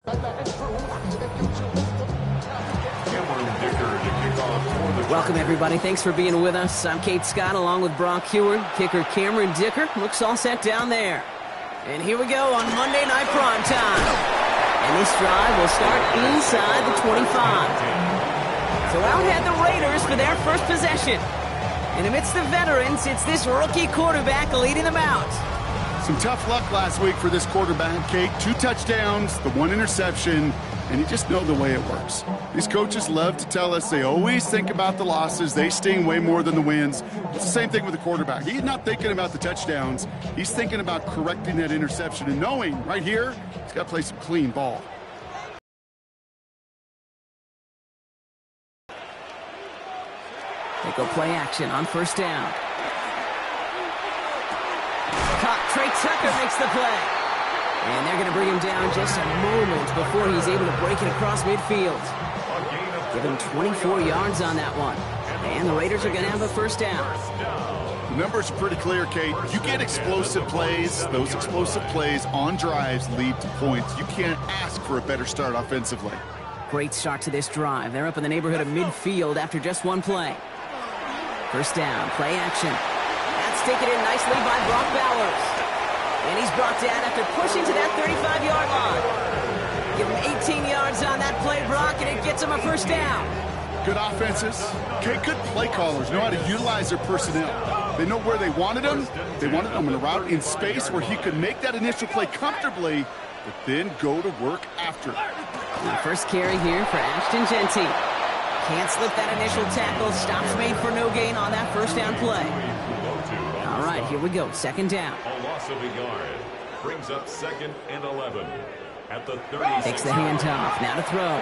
Welcome, everybody. Thanks for being with us. I'm Kate Scott along with Brock Heward. Kicker Cameron Dicker looks all set down there. And here we go on Monday Night Prime Time. And this drive will start inside the 25. So out head the Raiders for their first possession. And amidst the veterans, it's this rookie quarterback leading them out. Some tough luck last week for this quarterback, Kate. 2 touchdowns, the 1 interception, and you just know the way it works. These coaches love to tell us they always think about the losses. They sting way more than the wins. It's the same thing with the quarterback. He's not thinking about the touchdowns. He's thinking about correcting that interception and knowing right here he's got to play some clean ball. They go play action on first down. Trey Tucker makes the play. And they're going to bring him down just a moment before he's able to break it across midfield. Give him 24 yards on that one. And the Raiders are going to have a first down. The numbers are pretty clear, Kate. You get explosive plays. Those explosive plays on drives lead to points. You can't ask for a better start offensively. Great start to this drive. They're up in the neighborhood of midfield after just one play. First down, play action. That's taken in nicely by Brock Bowers. And he's brought down after pushing to that 35-yard line. Give him 18 yards on that play, Brock, and it gets him a first down. Good offenses. Okay, good play callers know how to utilize their personnel. They know where they wanted him. They wanted him in a route in space where he could make that initial play comfortably, but then go to work after. The first carry here for Ashton Jeanty. Can't slip that initial tackle. Stops made for no gain on that first down play. All right, here we go. Second down. A loss of a yard. Brings up 2nd and 11. At the 30. Takes the handoff. Now to throw.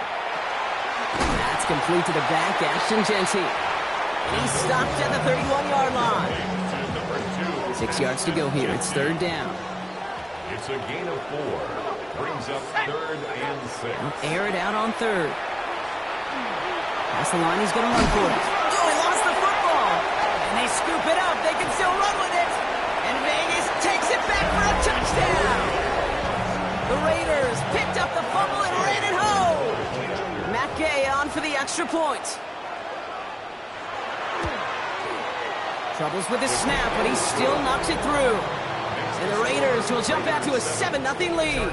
That's complete to the back. Ashton Jeanty. And he's stopped at the 31-yard line. 6 yards to go here. It's third down. It's a gain of 4. Brings up 3rd and 6. They'll air it out on third. That's the line. He's going to run for it. Oh, he lost the football. And they scoop it up. They can still run with it. And Vegas takes it back for a touchdown. The Raiders picked up the fumble and ran it home. Matt Gay on for the extra point. Troubles with the snap, but he still knocks it through. And the Raiders will jump out to a 7-0 lead.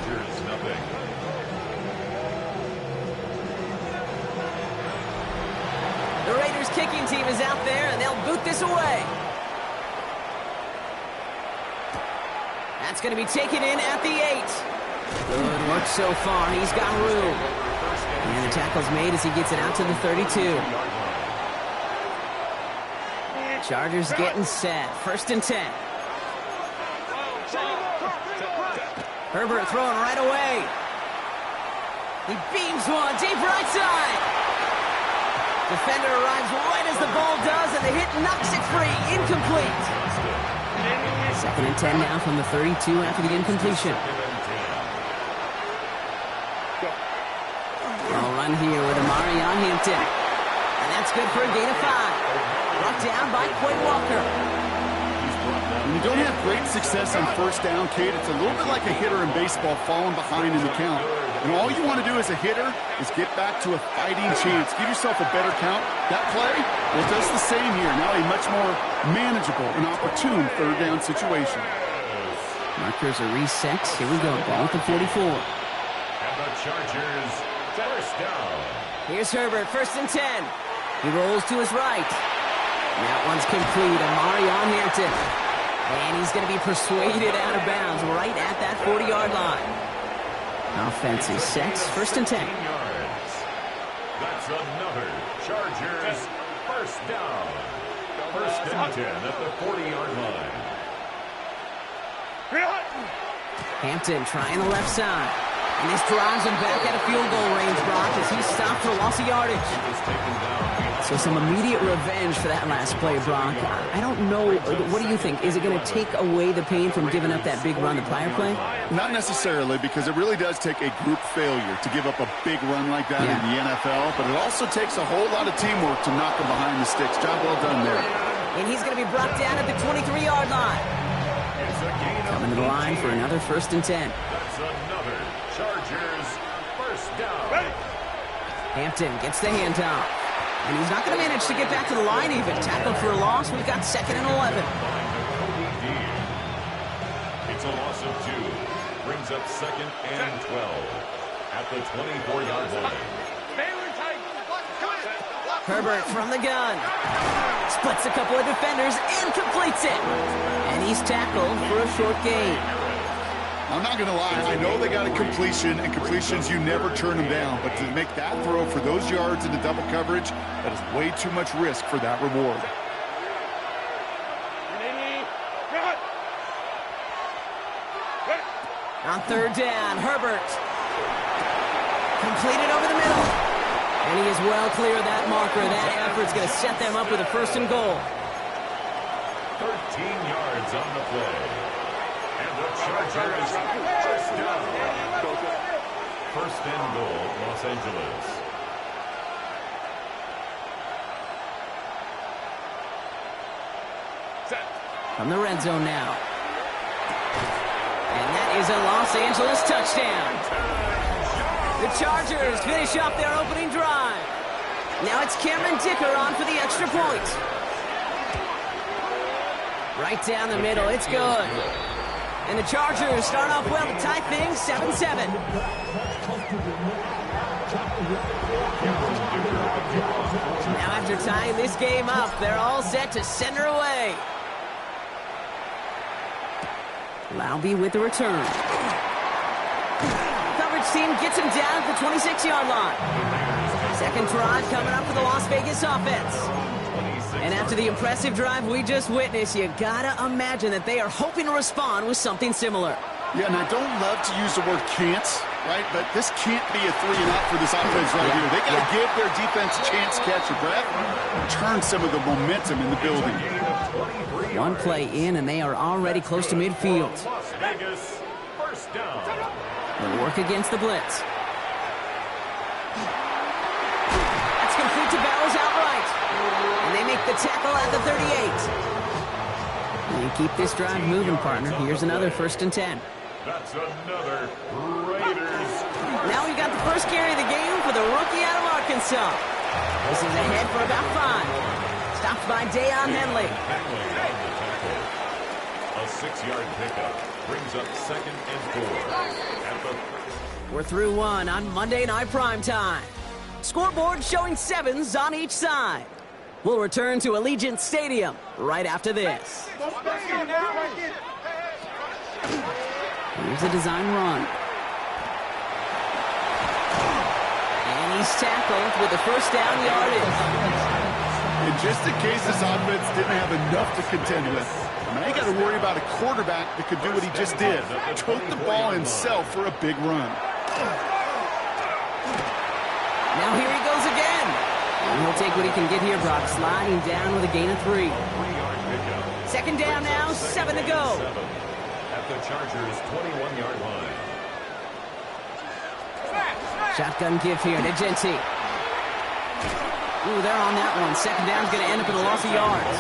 The Raiders kicking team is out there, and they'll boot this away. That's going to be taken in at the 8. Good work so far. He's got room. And the tackle's made as he gets it out to the 32. Chargers getting set. 1st and 10. Herbert throwing right away. He beams one deep right side. Defender arrives right as the ball does, and the hit knocks it free. Incomplete. 2nd and 10 now from the 32 after the incompletion. They'll run here with Amarion Hampton. And that's good for a gain of 5. Brought down by Quay Walker. When you don't have great success on first down, Kate, it's a little bit like a hitter in baseball falling behind in the count. And all you want to do as a hitter is get back to a fighting chance. Give yourself a better count. That play, well, it does the same here. Now a much more manageable and opportune third down situation. Markers are reset. Here we go. Ball at the 44. And the Chargers, first down. Here's Herbert, 1st and 10. He rolls to his right. That one's complete. Amarion Hampton. And he's going to be persuaded out of bounds right at that 40-yard line. Offense is set. 1st and 10. That's another Chargers first down. 1st and 10 at the 40-yard line. Hampton trying the left side. And this drives him back out of field goal range, Brock, as he's stopped for loss of yardage. So some immediate revenge for that last play, Brock. I don't know. What do you think? Is it going to take away the pain from giving up that big run the prior play? Not necessarily, because it really does take a group failure to give up a big run like that in the NFL. But it also takes a whole lot of teamwork to knock him behind the sticks. Job well done there. And he's going to be brought down at the 23-yard line. Coming to the line for another 1st and 10. That's another Chargers down. Hampton gets the handoff. And he's not going to manage to get back to the line even. Tackled for a loss. We've got 2nd and 11. It's a loss of 2. Brings up 2nd and 12 at the 24-yard line. Herbert from the gun. Splits a couple of defenders and completes it. And he's tackled for a short gain. I'm not going to lie. I know they got a completion, and completions, you never turn them down. But to make that throw for those yards into double coverage, that is way too much risk for that reward. On 3rd down, Herbert. Completed over the middle. And he is well clear of that marker. That effort's going to set them up with a 1st and goal. 13 yards on the play. And the Chargers first down. 1st and goal, Los Angeles. From the red zone now. And that is a Los Angeles touchdown. The Chargers finish off their opening drive. Now it's Cameron Dicker on for the extra point. Right down the middle, it's good. And the Chargers start off well to tie things 7-7. Now after tying this game up, they're all set to send her away. Laube with the return. Coverage team gets him down at the 26-yard line. 2nd drive coming up for the Las Vegas offense. And after the impressive drive we just witnessed, you gotta imagine that they are hoping to respond with something similar. Yeah, and I don't love to use the word can't, right? But this can't be a 3-and-out for this offense right here. They got to give their defense a chance to catch their breath and turn some of the momentum in the building. One play in, and they are already close to midfield. Las Vegas, first down. They'll work against the blitz. That's complete to Bowers outright. And they make the tackle at the 38. You keep this drive moving, partner. Here's another 1st and 10. That's another Raiders. Now we've got the first carry of the game for the rookie out of Arkansas. This is ahead for about 5. Stopped by Deion Henley. A 6-yard pickup brings up 2nd and 4. We're through 1 on Monday Night Primetime. Scoreboard showing 7s on each side. We'll return to Allegiant Stadium right after this. Here's a design run. And he's tackled with the 1st down yardage. And just in case this offense didn't have enough to contend with, now you got to worry about a quarterback that could do what he just did. Tote the ball himself for a big run. Now here he goes again. And he'll take what he can get here, Brock. Sliding down with a gain of 3. 2nd down now, 7 to go. At the Chargers' 21-yard line. Shotgun give here to Genti. Ooh, they're on that one. 2nd down's going to end up in a loss of yards.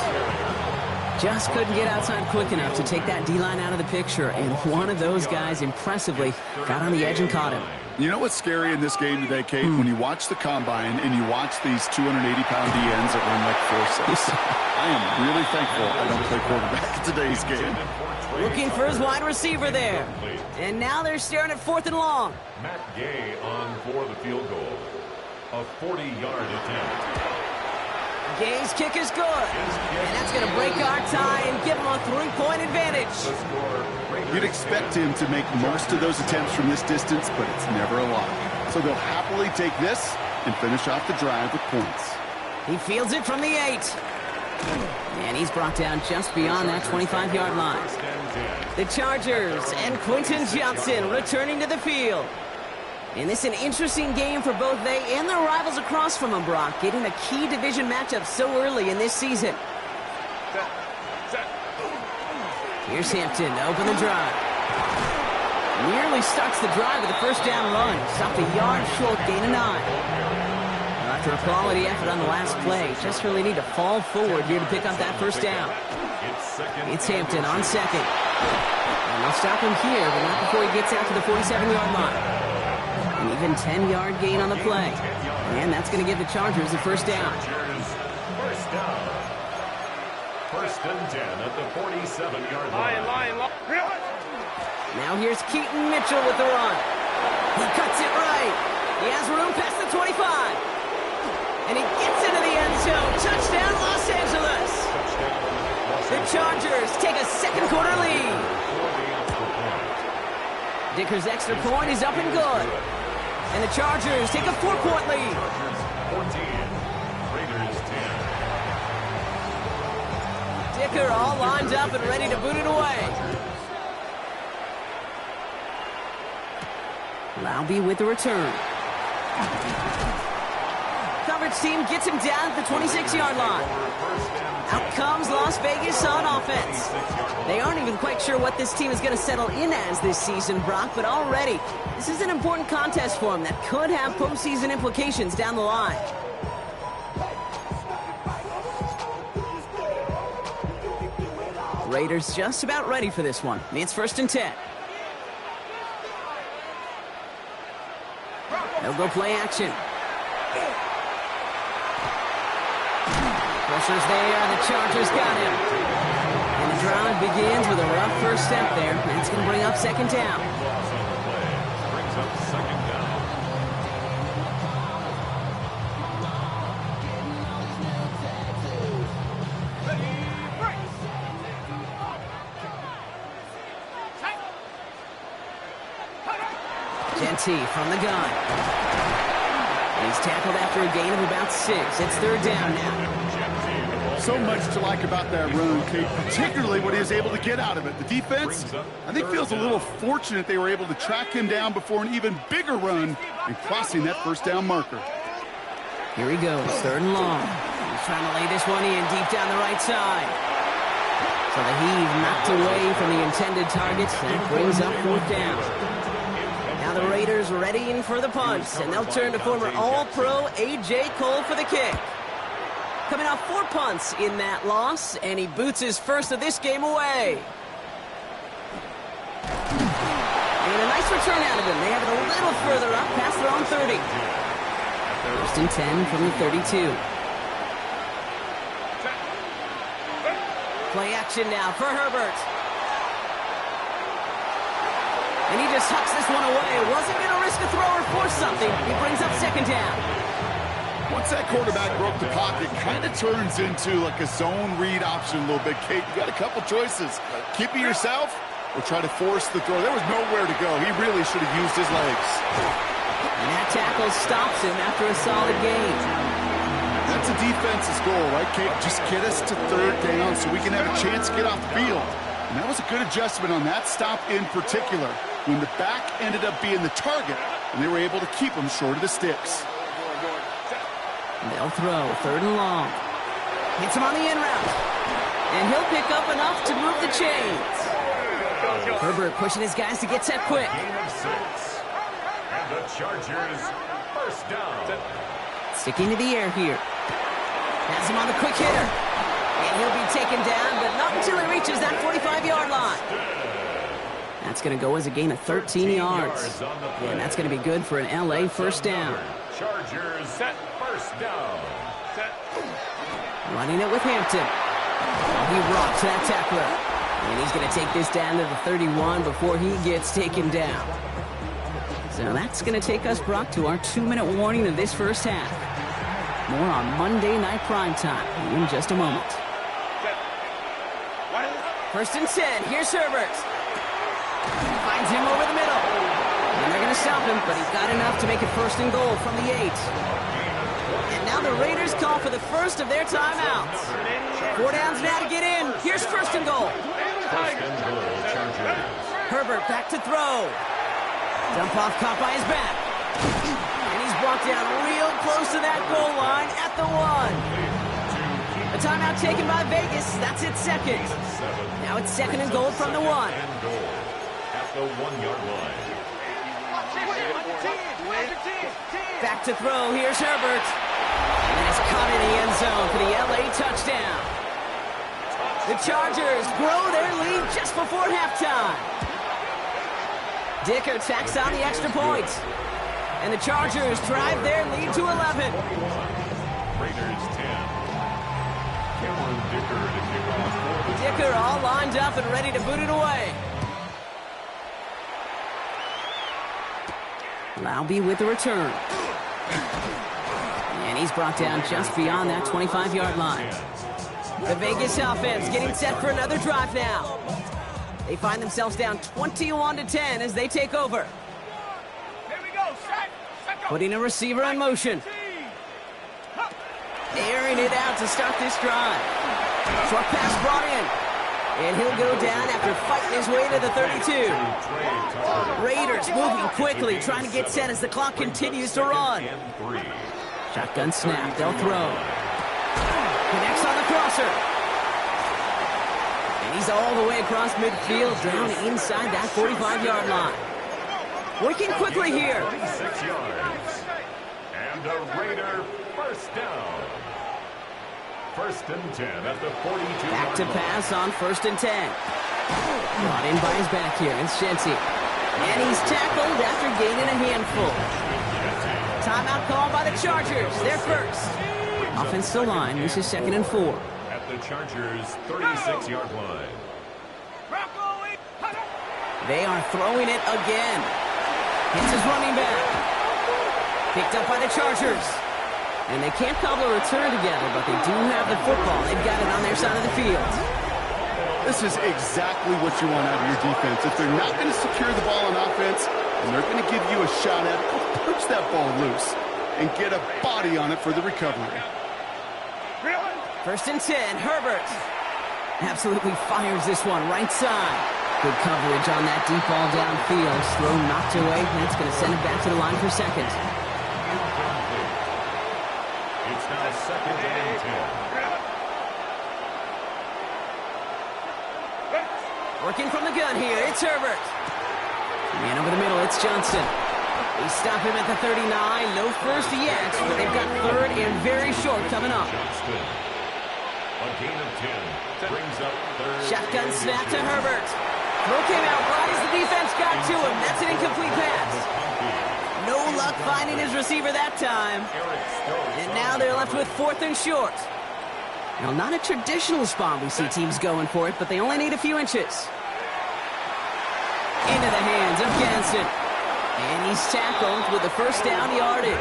Just couldn't get outside quick enough to take that D-line out of the picture, and one of those guys impressively got on the edge and caught him. You know what's scary in this game today, Kate? When you watch the combine and you watch these 280-pound DNs that run like 4.6. I am really thankful I don't play quarterback in today's game. Looking for his wide receiver there. And now they're staring at 4th and long. Matt Gay on for the field goal. A 40-yard attempt. Gay's kick is good. And that's going to break our tie and give him a 3-point advantage. You'd expect him to make most of those attempts from this distance, but it's never a lot. So they'll happily take this and finish off the drive with points. He fields it from the 8. And he's brought down just beyond that 25-yard line. The Chargers and Quentin Johnson returning to the field. And this is an interesting game for both they and their rivals across from them, Brock, getting a key division matchup so early in this season. Here's Hampton to open the drive. Nearly starts the drive with a 1st down run. Stopped a yard short, gain of 9. After a quality effort on the last play, just really need to fall forward here to pick up that 1st down. It's Hampton on 2nd. And they'll stop him here, but not before he gets out to the 47-yard line. An even 10-yard gain on the play. And that's going to give the Chargers a first down. First down. First and 10 at the 47-yard line. Now here's Keaton Mitchell with the run. He cuts it right. He has room past the 25. And he gets into the end zone. Touchdown, Los Angeles. The Chargers take a second quarter lead. Dicker's extra point is up and good. And the Chargers take a 4-point lead. 14, Raiders 10. Dicker all lined up and ready to boot it away. Laube with the return. Coverage team gets him down at the 26-yard line. Out comes Las Vegas on offense. They aren't even quite sure what this team is going to settle in as this season, Brock, but already, this is an important contest for them that could have postseason implications down the line. Raiders just about ready for this one. It's first and 10. They'll go play action. Pressure's there, and the Chargers got him. And the drive begins with a rough first step there. That's going to bring up second down. Brings up second down. Genty from the gun. He's tackled after a gain of about 6. It's third down now. So much to like about that run, Kate, particularly what he was able to get out of it. The defense, I think, feels a little fortunate they were able to track him down before an even bigger run and crossing that first down marker. Here he goes, third and long. He's trying to lay this one in deep down the right side. So the heave knocked away from the intended target. That brings up fourth down. Now the Raiders readying for the punt, and they'll turn to former All-Pro A.J. Cole for the kick. Coming off 4 punts in that loss, and he boots his first of this game away. And a nice return out of him. They have it a little further up past their own 30. First and 10 from the 32. Play action now for Herbert. And he just hucks this one away. Wasn't going to risk a throw or force something. He brings up second down. Once that quarterback broke the pocket, kind of turns into like a zone read option a little bit. Kate, you got a couple choices. Keep it yourself or try to force the throw. There was nowhere to go. He really should have used his legs. And that tackle stops him after a solid gain. That's a defense's goal, right, Kate? Just get us to third down so we can have a chance to get off the field. And that was a good adjustment on that stop in particular, when the back ended up being the target, and they were able to keep him short of the sticks. They'll throw, third and long. Hits him on the in route. And he'll pick up enough to move the chains. Herbert pushing his guys to get set quick. Gain of 6. And the Chargers, first down. Sticking to the air here. Has him on the quick hitter. And he'll be taken down, but not until he reaches that 45-yard line. That's going to go as a gain of 13 yards. And that's going to be good for an L.A. first down. Chargers, first down. Running it with Hampton. He rocks that tackler. And he's going to take this down to the 31 before he gets taken down. So that's going to take us, Brock, to our 2-minute warning of this first half. More on Monday Night Primetime in just a moment. First and 10. Here's Herbert. Finds him over the middle. And they're going to stop him, but he's got enough to make it first and goal from the 8. And now the Raiders call for the first of their timeouts. 4 downs now to get in. Here's first and goal. First and goal, Chargers. Herbert back to throw. Dump off caught by his back. And he's brought down real close to that goal line at the 1. A timeout taken by Vegas. That's its second. Now it's second and goal from the 1. And goal at the 1-yard line. Back to throw. Here's Herbert. And it's caught in the end zone for the L.A. touchdown. The Chargers grow their lead just before halftime. Dicker tacks on the extra point. And the Chargers drive their lead to 11. Raiders 10. Cameron Dicker to kick off for the Dicker all lined up and ready to boot it away. Laube with the return. And he's brought down just beyond that 25-yard line. The Vegas offense getting set for another drive now. They find themselves down 21-10 as they take over. Putting a receiver in motion. Airing it out to start this drive. Short pass brought in. And he'll go down after fighting his way to the 32. Raiders moving quickly, trying to get set as the clock continues to run. Shotgun snap, they'll throw. Connects on the crosser. And he's all the way across midfield, down inside that 45-yard line. Working quickly here. 6 yards. And a Raider first down. First and 10 at the 42. Back to pass on first and 10. Brought in by his back here, it's Shensi. And he's tackled after gaining a handful. Timeout called by the Chargers. They're first. Offensive line, this is 2nd and 4. At the Chargers' 36-yard line. They are throwing it again. Hits his running back. Picked up by the Chargers. And they can't cobble a return together, but they do have the football. They've got it on their side of the field. This is exactly what you want out of your defense. If they're not going to secure the ball on offense, and they're going to give you a shot at it, go punch that ball loose and get a body on it for the recovery. First and 10, Herbert. Absolutely fires this one right side. Good coverage on that deep ball downfield. Throw knocked away. That's going to send it back to the line for second. It's now 2nd and 10. Working from the gun here, it's Herbert. Man over the middle, it's Johnson. They stop him at the 39. No first yet, but they've got 3rd and very short coming up. Johnston. A gain of 10 brings up 3rd. Shotgun snap to Herbert. Throw came out right as the defense got to him. That's an incomplete pass. No luck finding his receiver that time. And now they're left with 4th and short. Now, not a traditional spot we see teams going for it, but they only need a few inches. Into the hands of Ganson. And he's tackled with the first down yardage.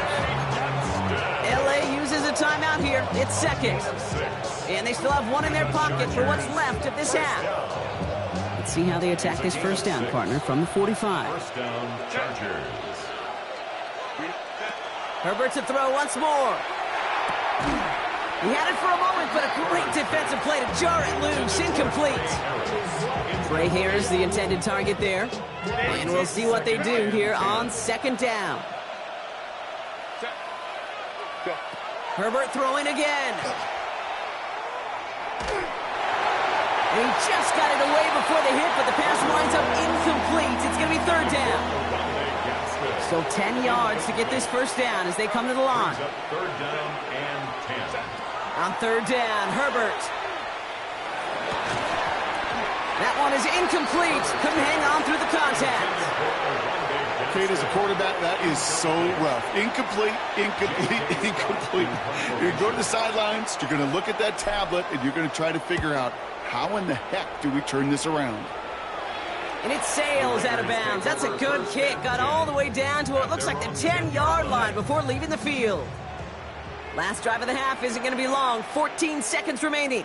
LA uses a timeout here. It's 2nd. And they still have one in their pocket for what's left of this half. Let's see how they attack this first down, partner, from the 45. First down, Chargers. Herbert to throw once more. He had it for a moment, but a great defensive play to jar it loose. Incomplete. Trey Harris, the intended target there. And we'll see what they do here on 2nd down. Herbert throwing again. And he just got it away before the hit, but the pass winds up incomplete. It's going to be 3rd down. So 10 yards to get this first down as they come to the line. 3rd down and 10. On 3rd down, Herbert. That one is incomplete. Couldn't hang on through the contact. Kate, as a quarterback, that is so rough. Incomplete, incomplete, incomplete. You're going to go to the sidelines, you're going to look at that tablet, and you're going to try to figure out how in the heck do we turn this around. And it sails out of bounds. That's a good kick. Got all the way down to what looks like the 10-yard line before leaving the field. Last drive of the half isn't going to be long. 14 seconds remaining.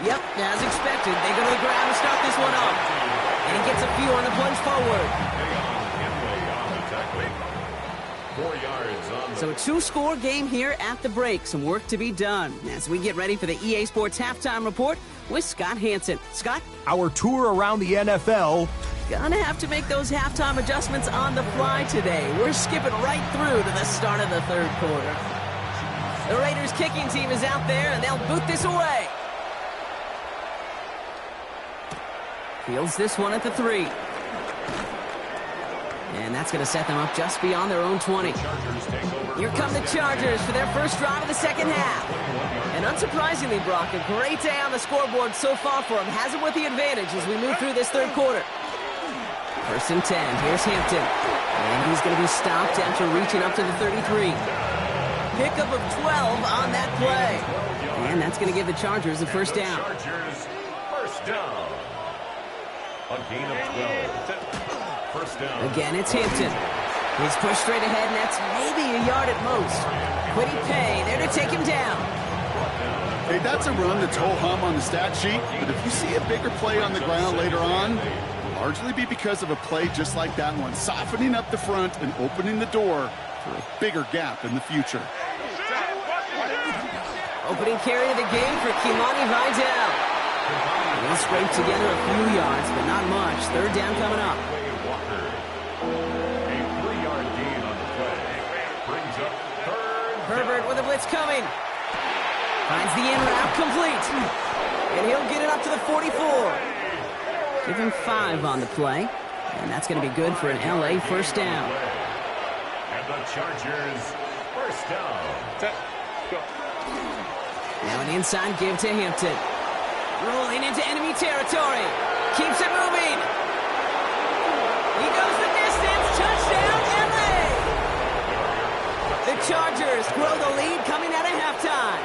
Yep, as expected. They go to the ground to start this one off. And he gets a few on the plunge forward. 4 yards on the... So a 2-score game here at the break. Some work to be done as we get ready for the EA Sports Halftime Report with Scott Hanson. Scott? Our tour around the NFL. Gonna have to make those halftime adjustments on the fly today. We're skipping right through to the start of the 3rd quarter. The Raiders kicking team is out there, and they'll boot this away. Fields this one at the 3. And that's going to set them up just beyond their own 20. Here come the Chargers for their first drive of the second half. And unsurprisingly, Brock, a great day on the scoreboard so far for them. Has them with the advantage as we move through this third quarter. First and 10. Here's Hampton. And he's going to be stopped after reaching up to the 33. Pickup of 12 on that play. And that's going to give the Chargers a first down. Chargers, first down. A gain of 12. First down. Again, it's Hampton. He's pushed straight ahead, and that's maybe a yard at most. Quiddy Pay there to take him down. Hey, that's a run that's ho-hum on the stat sheet, but if you see a bigger play on the ground later on, it'll largely be because of a play just like that one, softening up the front and opening the door for a bigger gap in the future. Opening carry of the game for Kimani Vidal. He'll scrape together a few yards, but not much. Third down coming up. Walker. A 3-yard gain on the play. Brings up third. Herbert with a blitz coming. Finds the in route complete. And he'll get it up to the 44. Give him 5 on the play. And that's going to be good for an LA first down. And the Chargers, first down. Now an inside give to Hampton. Rolling into enemy territory. Keeps it moving. He goes the distance. Touchdown, LA! The Chargers grow the lead coming out of halftime.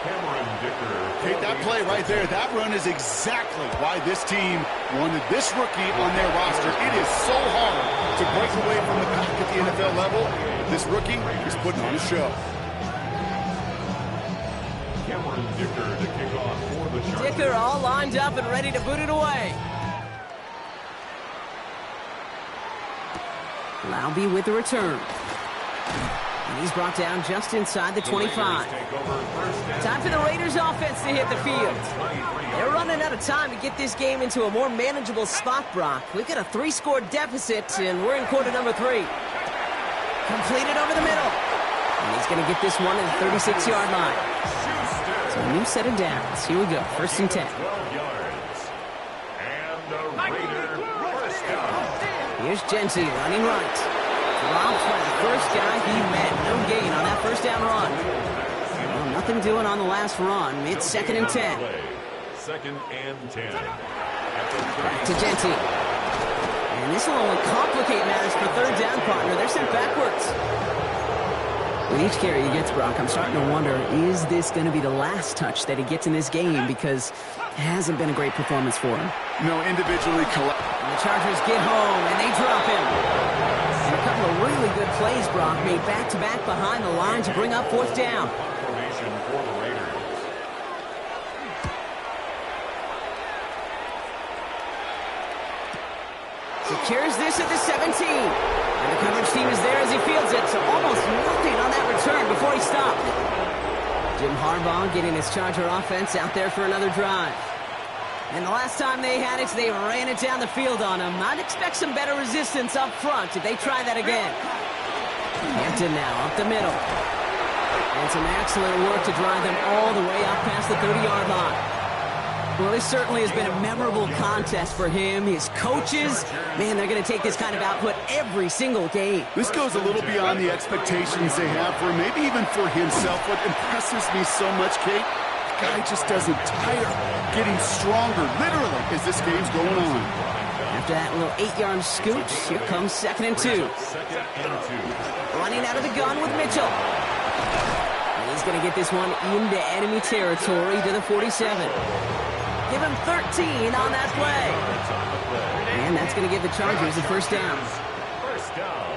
Cameron Dicker. Hey, that play right there, that run is exactly why this team wanted this rookie on their roster. It is so hard to break away from the pack at the NFL level. This rookie is putting on a show. Cameron Dicker to kick off for the Chargers. Dicker all lined up and ready to boot it away. Laube with the return. And he's brought down just inside the 25. Time for the Raiders offense to hit the field. They're running out of time to get this game into a more manageable spot, Brock. We've got a 3-score deficit, and we're in quarter number 3. Completed over the middle. And he's going to get this one at the 36-yard line. So a new set of downs. Here we go. First and 10. 12 yards. And the Raider first down. Here's Genty running right. Drops by the first guy he met. No gain on that first down run. Well, nothing doing on the last run. It's second and 10. Second and 10. Back to Genty. And this will only complicate matters for third down, partner. They're sent backwards. With each carry he gets, Brock, I'm starting to wonder, is this going to be the last touch that he gets in this game? Because it hasn't been a great performance for him. No, individually And the Chargers get home, and they drop him. And a couple of really good plays, Brock, made back-to-back behind the line to bring up fourth down. Formation for the Raiders. Secures this at the 17. And the coverage team is there as he fields it, so almost nothing on that return before he stopped. Jim Harbaugh getting his Charger offense out there for another drive. And the last time they had it, they ran it down the field on him. I'd expect some better resistance up front if they try that again. Hampton now up the middle. And some excellent work to drive them all the way up past the 30-yard line. Well, this certainly has been a memorable contest for him. His coaches, man, they're going to take this kind of output every single game. This goes a little beyond the expectations they have for him, maybe even for himself. What impresses me so much, Kate, the guy just doesn't tire, getting stronger, literally, as this game's going on. After that little 8-yard scooch, here comes second and 2. Second and 2. Running out of the gun with Mitchell. And he's going to get this one into enemy territory to the 47. Give him 13 on that play. And that's going to give the Chargers the first down. First down.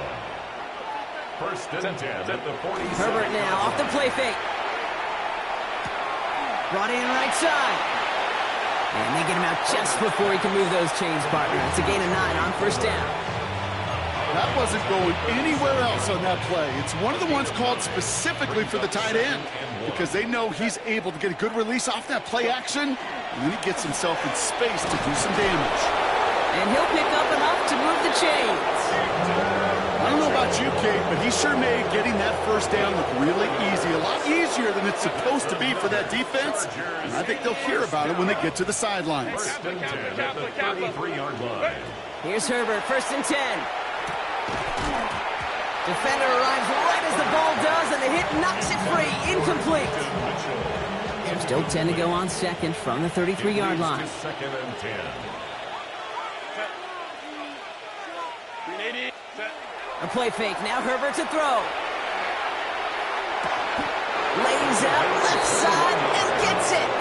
First and 10 at the 47. Herbert now off the play fake. Brought in right side. And they get him out just before he can move those chains, partner. It's a gain of 9 on first down. That wasn't going anywhere else on that play. It's one of the ones called specifically for the tight end because they know he's able to get a good release off that play action, and then he gets himself in space to do some damage. And he'll pick up enough to move the chains. I don't know about about you, Kate, but he sure made getting that first down look really easy. A lot easier than it's supposed to be for that defense. And I think they'll hear about it when they get to the sidelines. First and 10 at the 33-yard line. Here's Herbert, 1st and 10. Defender arrives right as the ball does, and the hit knocks it free. Incomplete. There's still 10 to go on second from the 33-yard line. Second and 10. A play fake. Now Herbert to throw. Lays out left side and gets it.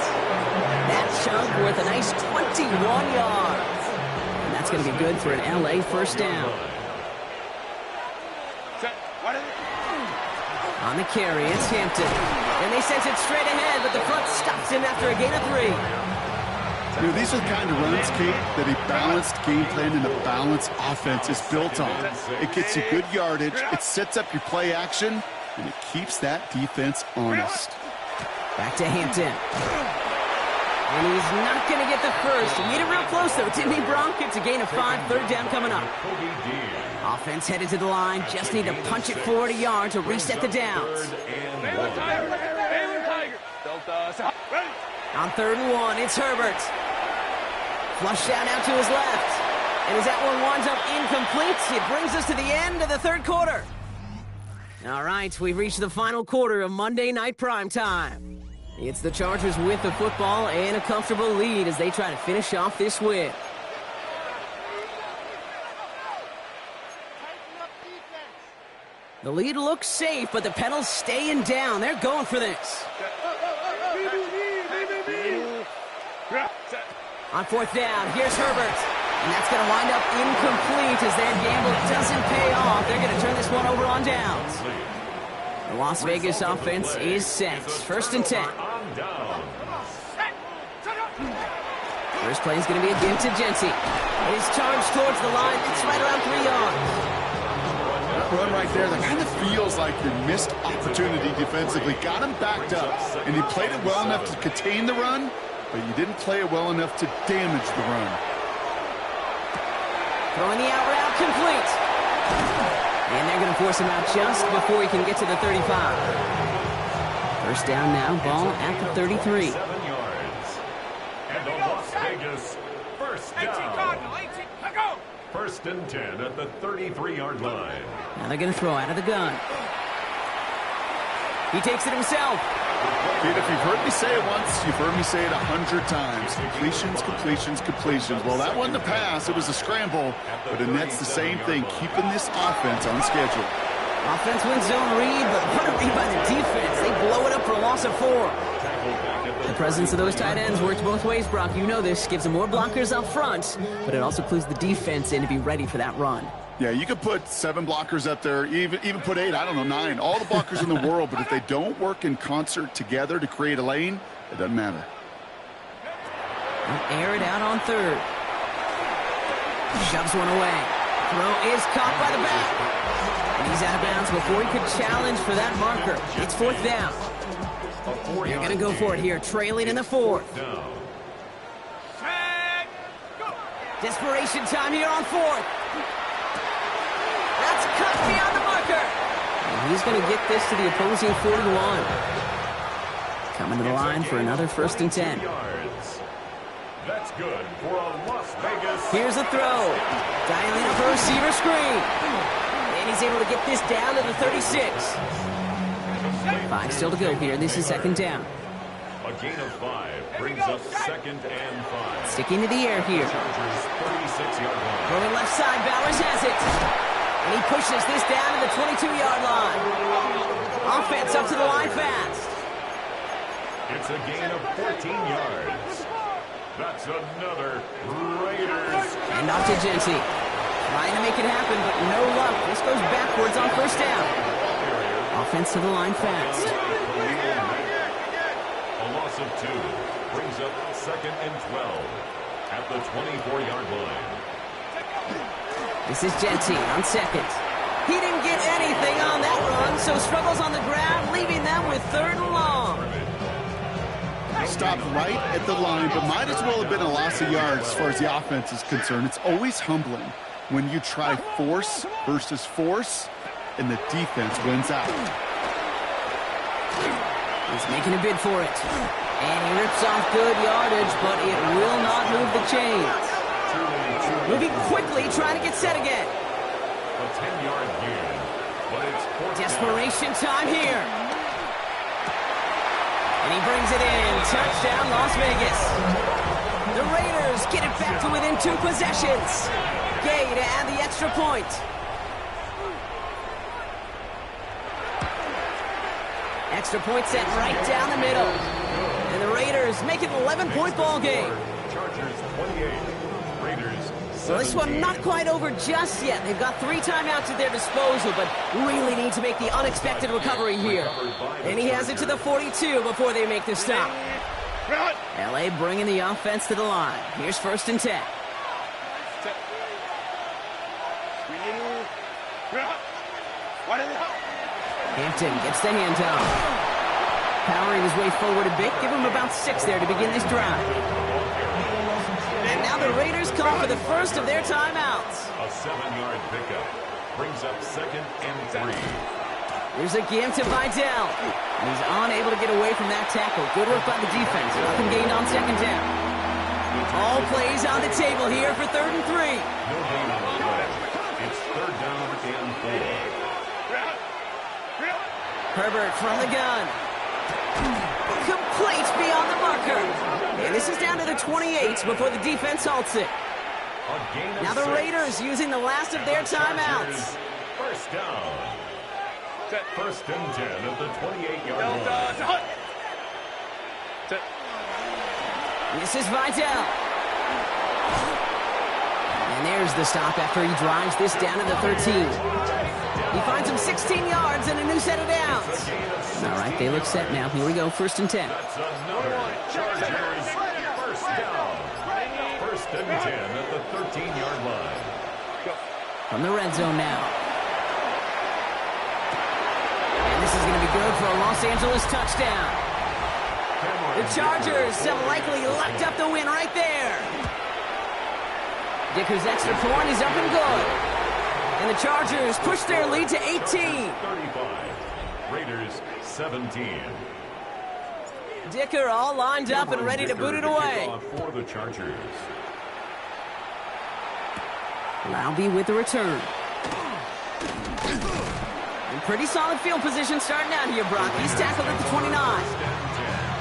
That chunk worth a nice 21 yards. And that's going to be good for an LA first down. On the carry, it's Hampton. And they sent it straight ahead, but the front stops him after a gain of 3. You know, these are the kind of runs, Kate, that a balanced game plan and a balanced offense is built on. It gets you good yardage, it sets up your play action, and it keeps that defense honest. Back to Hampton. And he's not going to get the first. He made it real close, though, didn't he, Bronk? It's a gain of 5, 3rd down coming up. Offense headed to the line. Just need to punch it forward a yard to reset the downs. On 3rd and 1, it's Herbert. Flush down out to his left. And as that one winds up incomplete, it brings us to the end of the 3rd quarter. All right, we've reached the final quarter of Monday Night Primetime. It's the Chargers with the football and a comfortable lead as they try to finish off this win. The lead looks safe, but the pedals staying down. They're going for this. On 4th down, here's Herbert. And that's going to wind up incomplete as that gamble doesn't pay off. They're going to turn this one over on downs. The Las Vegas offense is set. 1st and 10. First play is going to be a give to Genty. He's charged towards the line. It's right around 3 yards. That run right there, that kind of feels like your missed opportunity defensively. Got him backed up, and you played it well enough to contain the run, but you didn't play it well enough to damage the run. Throwing the out route complete. And they're going to force him out just before he can get to the 35. First down now, ball at the 33. 7 yards. And the Las Vegas first down. 1st and 10 at the 33-yard line. Now they're going to throw out of the gun. He takes it himself. Kid, if you've heard me say it once, you've heard me say it 100 times. Completions, completions, completions. Well, that wasn't a pass. It was a scramble. But it nets the same thing, keeping this offense on schedule. Offense wins zone read, but what a read by the defense. They blow it up for a loss of 4. The presence of those tight ends works both ways, Brock. You know this. Gives them more blockers up front, but it also clues the defense in to be ready for that run. Yeah, you could put 7 blockers up there, even put 8, I don't know, 9. All the blockers in the world, but if they don't work in concert together to create a lane, it doesn't matter. And air it out on 3rd. Shoves one away. Throw is caught by the back. And he's out of bounds before he could challenge for that marker. It's 4th down. They're going to go for it here, trailing in the 4th. Desperation time here on 4th. That's cut beyond the marker. And he's going to get this to the opposing 41. Coming to the line for another 1st and 10. That's good for a Las Vegas. Here's a throw. Dialing up a receiver screen. And he's able to get this down to the 36. 5 still to go here. This is 2nd down. A gain of 5 brings up 2nd and 5. Sticking to the air here. Chargers 36-yard line. Going left side, Bowers has it. And he pushes this down to the 22-yard line. Offense up to the line fast. It's a gain of 14 yards. That's another Raiders. And off to Genty. Trying to make it happen, but no luck. This goes backwards on 1st down. Offense to the line fast. A loss of 2 brings up 2nd and 12 at the 24-yard line. This is Genty on 2nd. He didn't get anything on that run, so struggles on the ground, leaving them with 3rd and long. Stopped right at the line, but might as well have been a loss of yards as far as the offense is concerned. It's always humbling when you try force versus force, and the defense wins out. He's making a bid for it. And he rips off good yardage, but it will not move the chains. Moving quickly, trying to get set again. A 10-yard gain, but it's desperation time here. And he brings it in. Touchdown, Las Vegas. The Raiders get it back to within 2 possessions. Gay to add the extra point. Extra point set right down the middle. And the Raiders make it an 11-point ball game. Chargers 28, Raiders 17. Well, this one not quite over just yet. They've got 3 timeouts at their disposal, but really need to make the unexpected recovery here. And he has it to the 42 before they make the stop. L.A. bringing the offense to the line. Here's 1st and 10. Hampton gets the handoff. Powering his way forward a bit. Give him about 6 there to begin this drive. And now the Raiders call for the first of their timeouts. A 7-yard pickup brings up 2nd and 3. Here's a give to Vidal. And he's unable to get away from that tackle. Good work by the defense. Nothing gained on 2nd down. All plays on the table here for 3rd and 3. No gain on the play. It's 3rd down and 4. Herbert from the gun. Complete beyond the marker. And this is down to the 28 before the defense halts it. Now the Raiders using the last of their timeouts. 1st down. 1st and 10 at the 28-yard line. This is Vidal. And there's the stop after he drives this down to the 13. He finds him 16 yards and a new set of downs. All right, they look set now. Here we go, 1st and 10. That's another Chargers 1st down. 1st and 10 at the 13-yard line. From the red zone now. And this is going to be good for a Los Angeles touchdown. The Chargers have likely locked up the win right there. Dicker's extra point is up and good. And the Chargers push their lead to 18. 35. Raiders 17. Dicker all lined up and ready to boot it away. For the Chargers. Laube with the return. And pretty solid field position starting out here, Brock. He's tackled at the 29.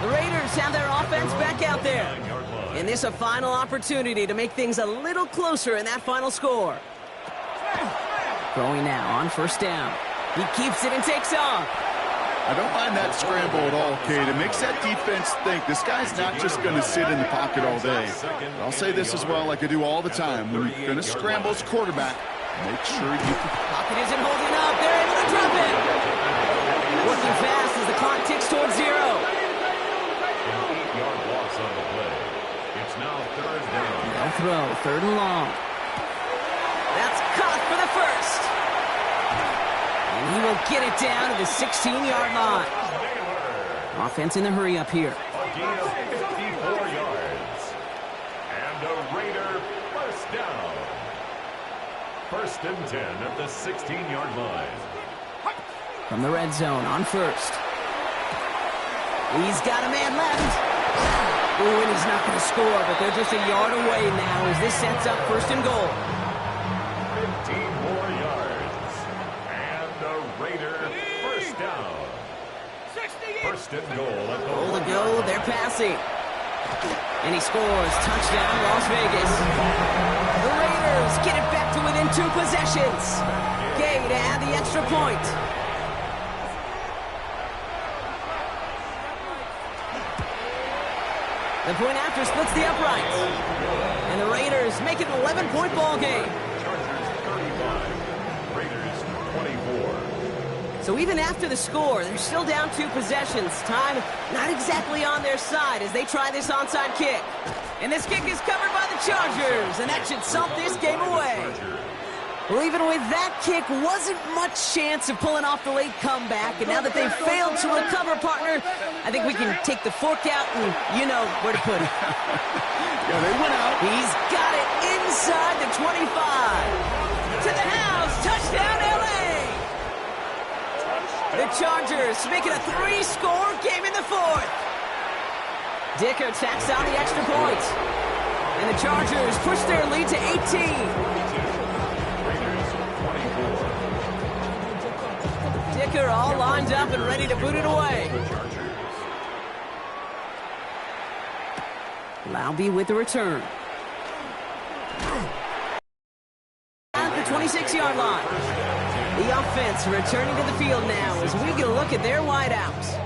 The Raiders have their offense back out there. And this a final opportunity to make things a little closer in that final score. Throwing now on 1st down. He keeps it and takes off. I don't mind that scramble at all, Kate. It makes that defense think this guy's not just going to sit in the pocket all day. But I'll say this as well, like I do all the time. When you're going to scramble as quarterback, make sure you can... Pocket isn't holding up. They're able to drop it. Working fast as the clock ticks towards 0. An 8-yard loss on the play. It's now 3rd down. They'll throw 3rd and long. That's caught for the first. And he will get it down to the 16-yard line. Offense in the hurry up here. A gain of 54 yards. And a Raider 1st down. 1st and 10 at the 16-yard line. From the red zone on 1st. He's got a man left. Ooh, and he's not going to score, but they're just a yard away now as this sets up 1st and goal. 15 more yards. And a Raider 1st down. 1st and goal at the Goal to go, they're passing. And he scores. Touchdown, Las Vegas. The Raiders get it back to within 2 possessions. Gay to add the extra point. The point after splits the uprights. And the Raiders make it an 11-point ball game. Chargers 35. Raiders 24. So even after the score, they're still down 2 possessions. Time not exactly on their side as they try this onside kick. And this kick is covered by the Chargers, and that should salt this game away. Well, even with that kick, wasn't much chance of pulling off the late comeback. And now that they've failed to recover, partner, I think we can take the fork out and you know where to put it. Yeah, they went out. He's got it inside the 25. To the house. Touchdown, L.A. The Chargers make it a 3-score game in the fourth. Dicker tacks on the extra point. And the Chargers push their lead to 18. Dicker all lined up and ready to boot it away. Laube with the return. At the 26-yard line. The offense returning to the field now as we get a look at their wideouts.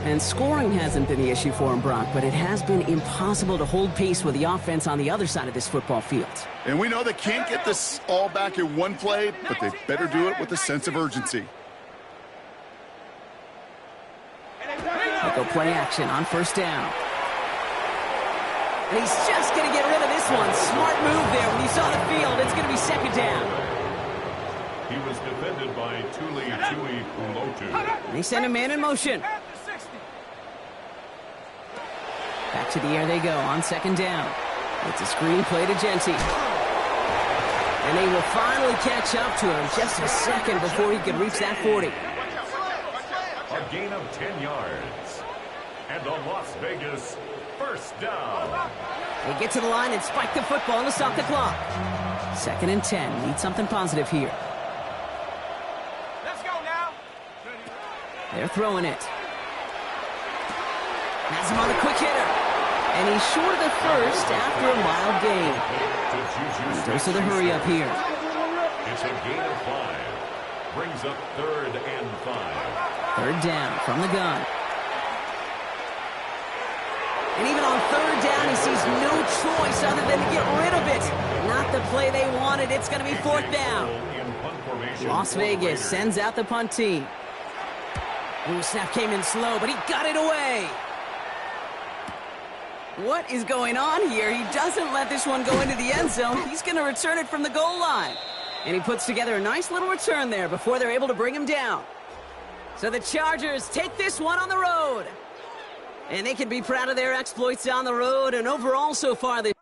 And scoring hasn't been the issue for him, Brock, but it has been impossible to hold pace with the offense on the other side of this football field. And we know they can't get this all back in one play, but they better do it with a sense of urgency. They go play action on first down. And he's just going to get rid of this one. Smart move there when he saw the field. It's going to be second down. He was defended by Tuli Tuipulotu. And they send a man in motion. Back to the air they go on second down. It's a screen play to Genty. And they will finally catch up to him just a second before he could reach that 40. A gain of 10 yards. And the Las Vegas first down. They get to the line and spike the football to stop the clock. Second and 10. Need something positive here. Let's go now. They're throwing it. Has him on a quick hitter. And he's short of the first after a mild gain. Dose of the hurry up here. It's a gain of 5. Brings up 3rd and 5. Third down from the gun. And even on third down, he sees no choice other than to get rid of it. Not the play they wanted. It's going to be fourth down. Las Vegas sends out the punt team. Ooh, snap came in slow, but he got it away. What is going on here? He doesn't let this one go into the end zone. He's going to return it from the goal line. And he puts together a nice little return there before they're able to bring him down. So the Chargers take this one on the road. And they can be proud of their exploits on the road. And overall so far, they